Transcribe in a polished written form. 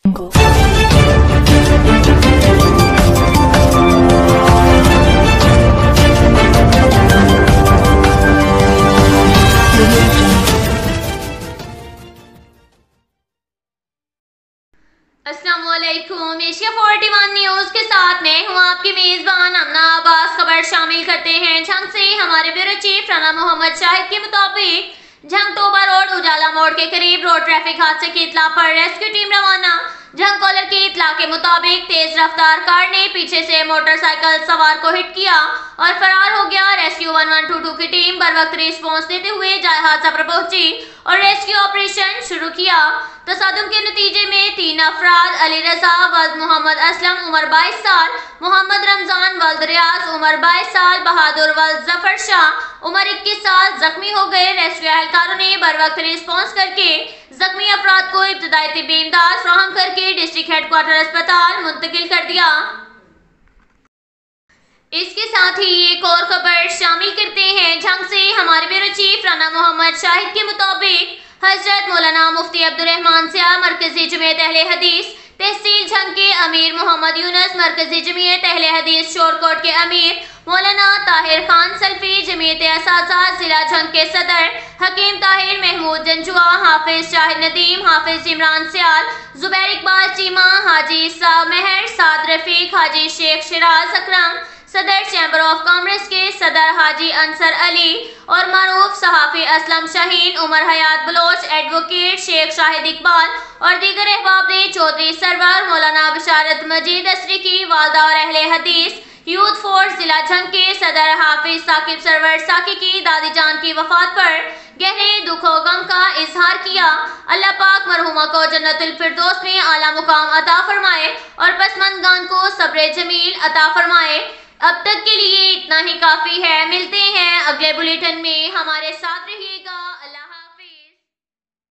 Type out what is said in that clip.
अस्सलामुअलैकुम। Asia 41 news के साथ मैं हूँ आपकी मेजबान अमना अब्बास। खबर शामिल करते हैं झंग से। हमारे ब्यूरो चीफ राना मोहम्मद शाहिद के मुताबिक झंग टोबा रोड उजाला मोड़ के करीब रोड ट्रैफिक हादसे की इतला पर रेस्क्यू टीम रवाना। झंग कॉलर की इतला के मुताबिक तेज रफ्तार कार ने पीछे से मोटरसाइकिल सवार को हिट किया और फरार हो गया। रेस्क्यू 1122 की टीम बर वक्त रिस्पॉन्स देते हुए जाए हादसा पर पहुंची और रेस्क्यू ऑपरेशन शुरू किया। तसादुम के नतीजे में 3 अफराद अली रजा वल्द मोहम्मद असलम उम्र 22 साल, मोहम्मद रमजान वल्द रियाज उम्र 22 साल, बहादुर वल्द जफर शाह उम्र 21 साल जख्मी हो गए। रेस्क्यू एहलकारों ने बर वक्त रिस्पॉन्स करके जख्मी अफराद को इब्तदाई तिब्बी इमदाद फराहम करके डिस्ट्रिक्ट हेडक्वार्टर अस्पताल मुंतकिल कर दिया। इसके साथ ही एक और खबर शामिल करते हैं झंग से। हमारे ब्यूरो चीफ राना मोहम्मद शाहिद के मुताबिक हजरत मौलाना मुफ्ती अब्दुल रहमान सिया मरकजी जमीयत अहले हदीस तहसील झंग के अमीर मोहम्मद यूनुस, मरकजी जमीयत अहले हदीस शोरकोट के अमीर मौलाना ताहिर खान सल्फी, जमीयत असासा जिला झंग के सदर हकीम ताहिर, महमूद जंजुआ, हाफिज शाहिद नदीम, हाफिज इमरान सियाल, जुबैर इकबाल चीमा, हाजी सा मेहर, साद रफीक, हाजी शेख शिराज अकरम, सदर चैम्बर ऑफ कॉमर्स के सदर हाजी अंसर अली और मारूफ सहाफी असलम शाहीन, उमर हयात बलोच, एडवोकेट शेख शाहिद इकबाल और दीगर अहबाब ने चौधरी सरवर मौलाना बशारत मजीद असरी की वालदा और अहले हदीस यूथ फोर्स जिला झंग के सदर हाफिज साकिब सरवर साकी की दादी जान की वफात पर गहरे दुख और गम का इजहार किया। अल्लाह पाक मरहुमा को जन्नतुल फिरदौस में आला मुकाम अता फरमाए और पसमंदगान को सब्र जमील अता फरमाए। अब तक के लिए इतना ही काफी है। मिलते हैं अगले बुलेटिन में, हमारे साथ रहिए।